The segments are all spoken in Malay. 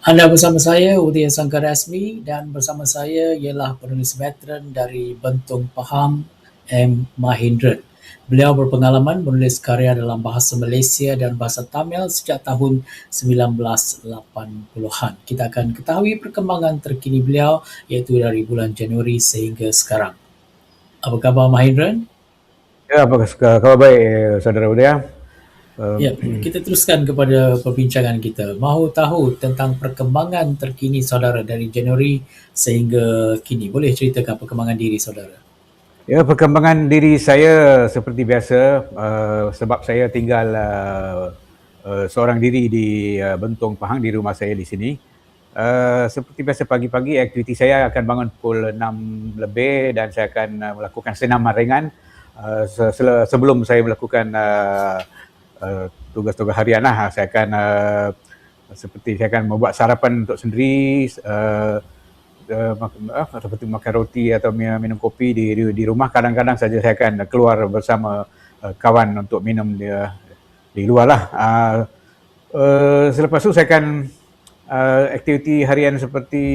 Anda bersama saya Udiya Sangkar Rasmi dan bersama saya ialah penulis veteran dari Bentong Pahang M. Mahindran. Beliau berpengalaman menulis karya dalam bahasa Malaysia dan bahasa Tamil sejak tahun 1980-an. Kita akan ketahui perkembangan terkini beliau iaitu dari bulan Januari sehingga sekarang. Apa khabar Mahindran? Ya, apa khabar baik saudara Udia? Ya, kita teruskan kepada perbincangan kita. Mahu tahu tentang perkembangan terkini saudara dari Januari sehingga kini. Boleh ceritakan perkembangan diri saudara? Ya, perkembangan diri saya seperti biasa, sebab saya tinggal seorang diri di Bentong Pahang, di rumah saya di sini. Seperti biasa pagi-pagi aktiviti saya akan bangun pukul 6 lebih dan saya akan melakukan senaman ringan sebelum saya melakukan tugas-tugas harian lah. Saya akan seperti saya akan membuat sarapan untuk sendiri, seperti makan roti atau minum kopi di rumah. Kadang-kadang saja saya akan keluar bersama kawan untuk minum di luar lah. Selepas itu saya akan aktiviti harian seperti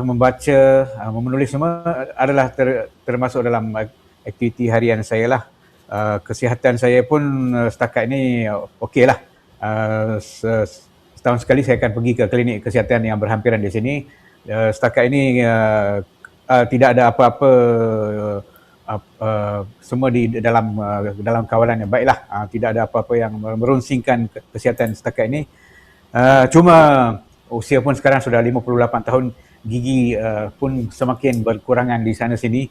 membaca, menulis semua adalah termasuk dalam aktiviti harian saya lah. Kesihatan saya pun setakat ini okey lah. Setahun sekali saya akan pergi ke klinik kesihatan yang berhampiran di sini. Setakat ini tidak ada apa-apa, semua di dalam kawalan yang baiklah. Tidak ada apa-apa yang merunsingkan kesihatan setakat ini. Cuma usia pun sekarang sudah 58 tahun, gigi pun semakin berkurangan di sana sini.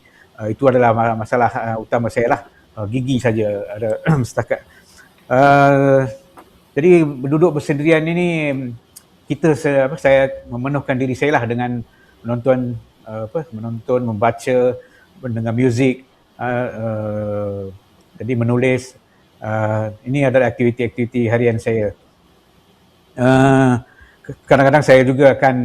Itu adalah masalah utama saya lah. Gigi saja ada setakat. Jadi duduk bersendirian ini saya memenuhkan diri saya lah dengan menonton, membaca, mendengar muzik, jadi menulis. Ini adalah aktiviti-aktiviti harian saya. Kadang-kadang saya juga akan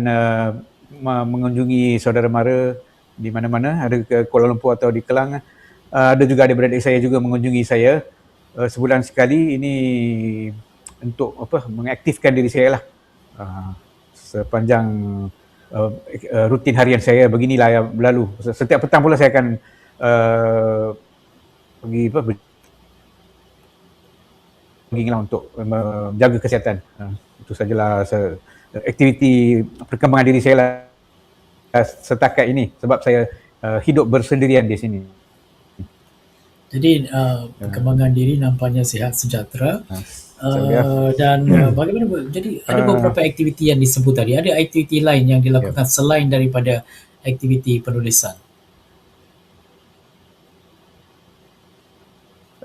mengunjungi saudara mara di mana-mana, ada ke Kuala Lumpur atau di Kelang. Ada juga adik-beradik saya juga mengunjungi saya sebulan sekali. Ini untuk mengaktifkan diri saya lah. Sepanjang rutin harian saya beginilah yang berlalu. Setiap petang pula saya akan pergi lah untuk menjaga kesihatan. Itu sajalah aktiviti perkembangan diri saya lah setakat ini, sebab saya hidup bersendirian di sini. Jadi perkembangan diri nampaknya sihat sejahtera. Dan bagaimana, jadi ada beberapa aktiviti yang disebut tadi. Ada aktiviti lain yang dilakukan selain daripada aktiviti penulisan?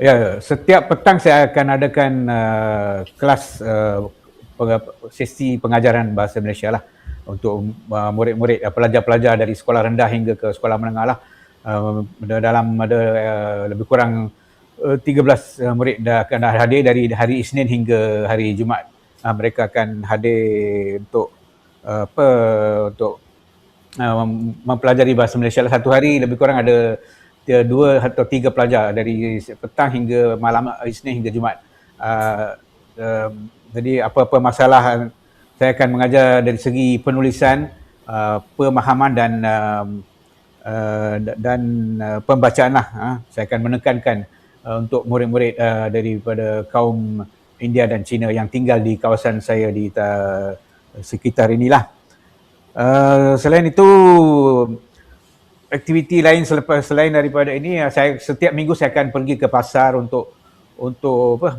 Ya, setiap petang saya akan adakan kelas sesi pengajaran bahasa Malaysia lah untuk murid-murid, pelajar-pelajar dari sekolah rendah hingga ke sekolah menengah lah. Dalam ada lebih kurang 13 murid akan hadir dari hari Isnin hingga hari Jumaat. Mereka akan hadir untuk mempelajari bahasa Malaysia. Satu hari lebih kurang ada 2 atau 3 pelajar dari petang hingga malam, Isnin hingga Jumaat. Jadi apa-apa masalah saya akan mengajar dari segi penulisan, pemahaman dan pembacaan lah. Saya akan menekankan untuk murid-murid daripada kaum India dan Cina yang tinggal di kawasan saya di sekitar inilah. Selain itu, aktiviti lain selain daripada ini, saya setiap minggu saya akan pergi ke pasar untuk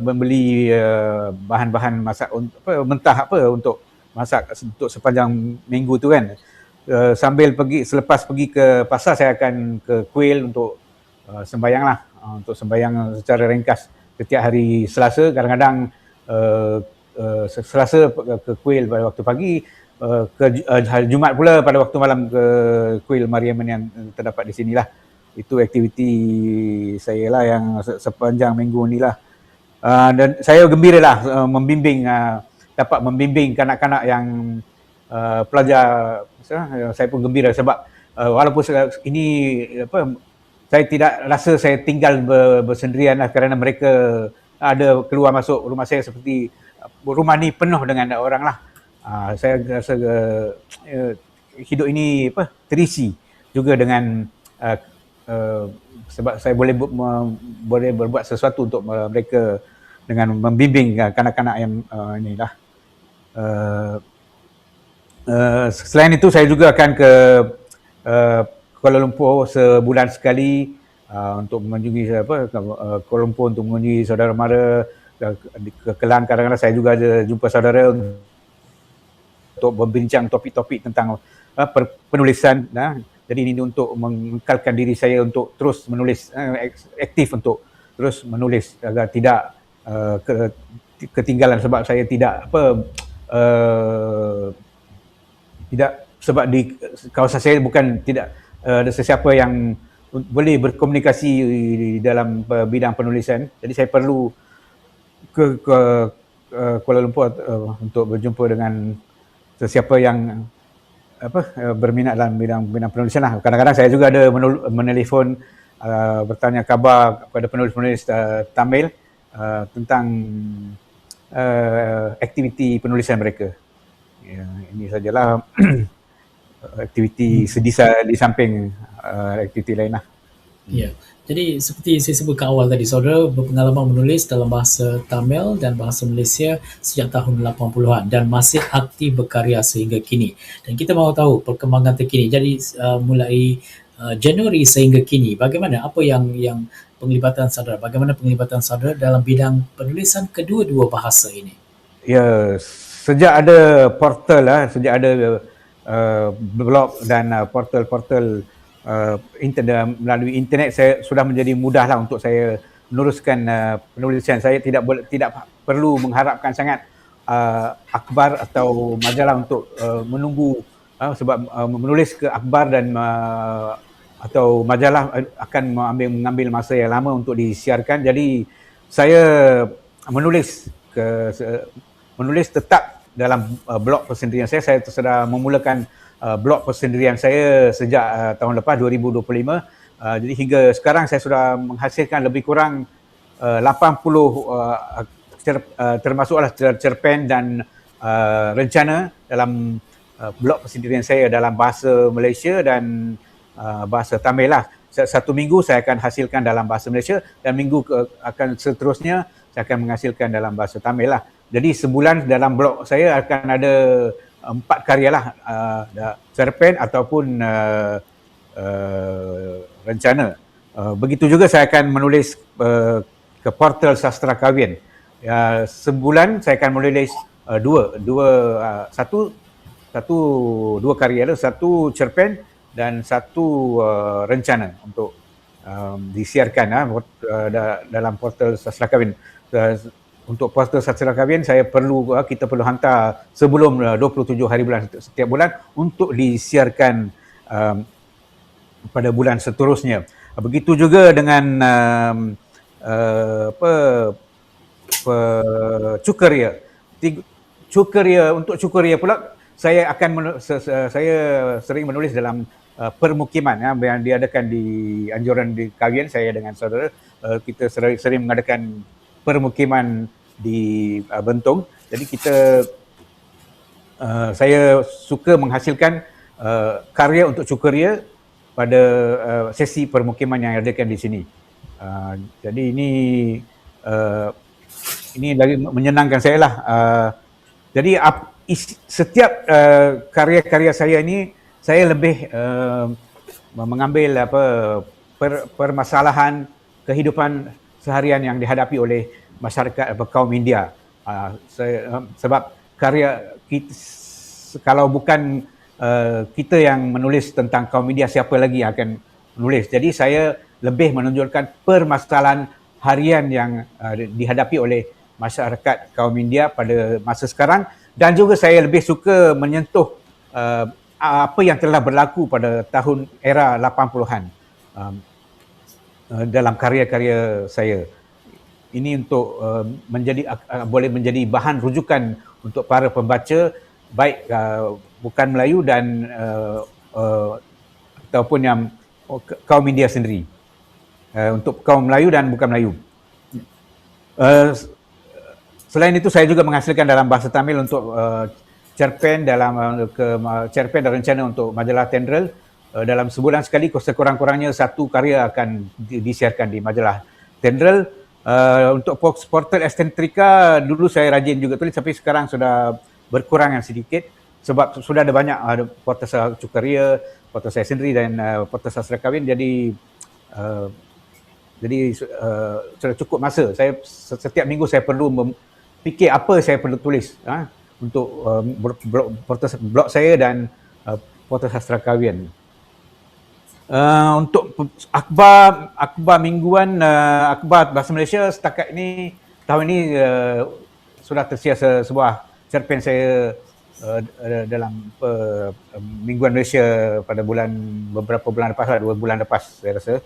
membeli bahan-bahan masak mentah untuk masak untuk sepanjang minggu tu kan. Selepas pergi ke pasar, saya akan ke kuil untuk sembahyang lah, untuk sembahyang secara ringkas setiap hari Selasa. Kadang-kadang Selasa ke kuil pada waktu pagi, hari Jumaat pula pada waktu malam ke kuil Mariaman yang terdapat di sinilah. Itu aktiviti saya lah yang sepanjang minggu ni lah. Dan saya gembira lah dapat membimbing kanak-kanak yang pelajar. Saya pun gembira sebab walaupun ini saya tidak rasa saya tinggal bersendirian lah, kerana mereka ada keluar masuk rumah saya seperti rumah ni penuh dengan orang lah. Saya rasa hidup ini terisi juga dengan sebab saya boleh berbuat sesuatu untuk mereka dengan membimbing kanak-kanak yang inilah. Selain itu saya juga akan ke Kuala Lumpur sebulan sekali untuk mengunjungi Kuala Lumpur untuk mengunjungi saudara mara. Ke Kelang kadang-kadang saya juga ada jumpa saudara untuk berbincang topik-topik tentang penulisan. Jadi ini untuk mengekalkan diri saya untuk terus menulis, aktif untuk terus menulis agar tidak ketinggalan, sebab saya tidak sebab di kawasan saya bukan tidak ada sesiapa yang boleh berkomunikasi dalam bidang penulisan. Jadi saya perlu ke Kuala Lumpur untuk berjumpa dengan sesiapa yang berminat dalam bidang penulisan lah. Kadang-kadang saya juga ada menelefon bertanya khabar kepada penulis-penulis Tamil tentang aktiviti penulisan mereka. Ya, ini sajalah aktiviti di samping aktiviti lain lah. Ya. Jadi seperti saya sebut ke awal tadi, saudara berpengalaman menulis dalam bahasa Tamil dan bahasa Malaysia sejak tahun 80-an dan masih aktif berkarya sehingga kini. Dan kita mahu tahu perkembangan terkini. Jadi mulai Januari sehingga kini, bagaimana, apa yang penglibatan saudara, bagaimana penglibatan saudara dalam bidang penulisan kedua-dua bahasa ini? Ya, sejak ada portal sejak ada blog dan portal-portal melalui internet, saya sudah menjadi mudahlah untuk saya meneruskan penulisan. Saya tidak perlu mengharapkan sangat akhbar atau majalah untuk menunggu, sebab menulis ke akhbar dan atau majalah akan mengambil masa yang lama untuk disiarkan. Jadi saya menulis tetap dalam blog persendirian saya. Saya sudah memulakan blog persendirian saya sejak tahun lepas 2025. Jadi hingga sekarang saya sudah menghasilkan lebih kurang 80 termasuklah cerpen dan rencana dalam blog persendirian saya dalam bahasa Malaysia dan bahasa Tamil lah. Satu minggu saya akan hasilkan dalam bahasa Malaysia dan minggu akan seterusnya saya akan menghasilkan dalam bahasa Tamil lah. Jadi sebulan dalam blog saya akan ada 4 karya lah, cerpen ataupun rencana. Begitu juga saya akan menulis ke portal Sastra Kahwin. Sebulan saya akan menulis dua karya, satu cerpen dan satu rencana untuk disiarkan dalam portal Sastra Kahwin. Untuk portal Sastra Kahwin kita perlu hantar sebelum 27 hari bulan setiap bulan untuk disiarkan pada bulan seterusnya. Begitu juga dengan Cukeria. Untuk Cukeria pula saya sering menulis dalam permukiman yang diadakan di anjuran di Kahwin. Saya dengan saudara kita sering mengadakan permukiman di Bentong. Jadi saya suka menghasilkan karya untuk Cukeria pada sesi permukiman yang diadakan di sini. Jadi ini lagi menyenangkan saya lah. Jadi setiap karya-karya saya ini saya lebih mengambil permasalahan kehidupan seharian yang dihadapi oleh masyarakat kaum India. Sebab karya kita, kalau bukan kita yang menulis tentang kaum India, siapa lagi yang akan menulis? Jadi saya lebih menonjolkan permasalahan harian yang dihadapi oleh masyarakat kaum India pada masa sekarang, dan juga saya lebih suka menyentuh apa yang telah berlaku pada tahun era 80-an dalam karya-karya saya. Ini untuk boleh menjadi bahan rujukan untuk para pembaca, baik bukan Melayu dan ataupun yang kaum India sendiri. Untuk kaum Melayu dan bukan Melayu. Selain itu saya juga menghasilkan dalam bahasa Tamil untuk cerpen cerpen dan rencana untuk majalah Tendril. Dalam sebulan sekali sekurang-kurangnya satu karya akan disiarkan di majalah Tendril. Untuk portal Excentrica dulu saya rajin juga tulis, tapi sekarang sudah berkurangan sedikit sebab sudah ada banyak, ada portal Cukaria, portal saya sendiri dan portal Sastra Kahwin. Jadi sudah cukup masa. Saya setiap minggu saya perlu fikir apa saya perlu tulis untuk blog saya dan portal Sastra Kahwin. Untuk akhbar mingguan, akhbar bahasa Malaysia setakat ini, tahun ini sudah tersiar sebuah cerpen saya dalam mingguan Malaysia pada beberapa bulan lepas, 2 bulan lepas saya rasa.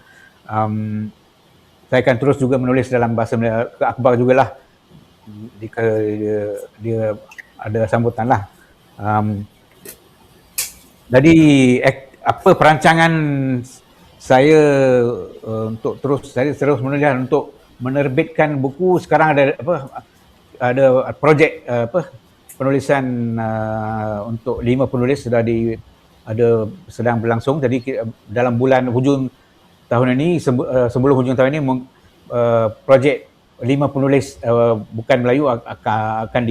Saya akan terus juga menulis dalam bahasa Malaysia, akhbar jugalah jika dia ada sambutan lah. Jadi apa perancangan saya untuk terus menulis untuk menerbitkan buku. Sekarang ada projek penulisan untuk 5 penulis sedang berlangsung. Jadi dalam bulan hujung tahun ini, sebelum hujung tahun ini, projek 5 penulis bukan Melayu akan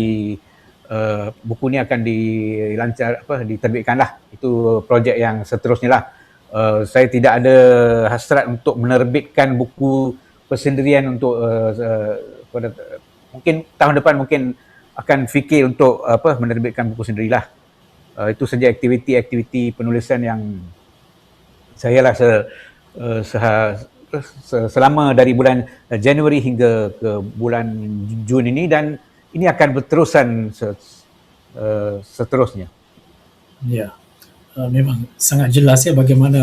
buku ni akan diterbitkan lah. Itu projek yang seterusnya lah. Saya tidak ada hasrat untuk menerbitkan buku persendirian untuk mungkin tahun depan mungkin akan fikir untuk menerbitkan buku sendirilah. Itu saja aktiviti penulisan yang saya rasa selama dari bulan Januari hingga ke bulan Jun ini, dan ini akan berterusan seterusnya. Ya, memang sangat jelas ya bagaimana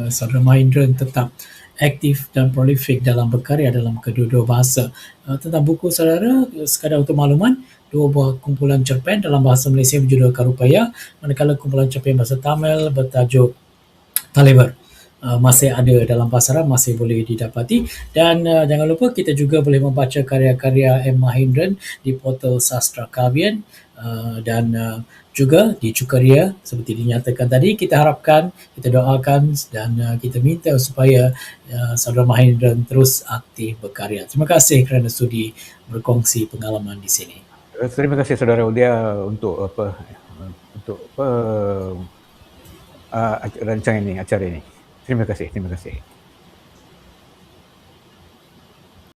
Saudara Mahindran tetap aktif dan prolific dalam berkarya dalam kedua-dua bahasa. Tentang buku saudara, sekadar untuk makluman, 2 buah kumpulan cerpen dalam bahasa Malaysia berjudul Karupaya, manakala kumpulan cerpen bahasa Tamil bertajuk Talibar masih ada dalam pasaran, masih boleh didapati. Dan jangan lupa kita juga boleh membaca karya-karya M. Mahindran di portal Sastra Kahwin dan juga di Cukaria seperti dinyatakan tadi. Kita harapkan, kita doakan dan kita minta supaya Saudara Mahindran terus aktif berkarya. Terima kasih kerana sudi berkongsi pengalaman di sini. Terima kasih Saudara Udia untuk rancangan ini, acara ini. Terima kasih.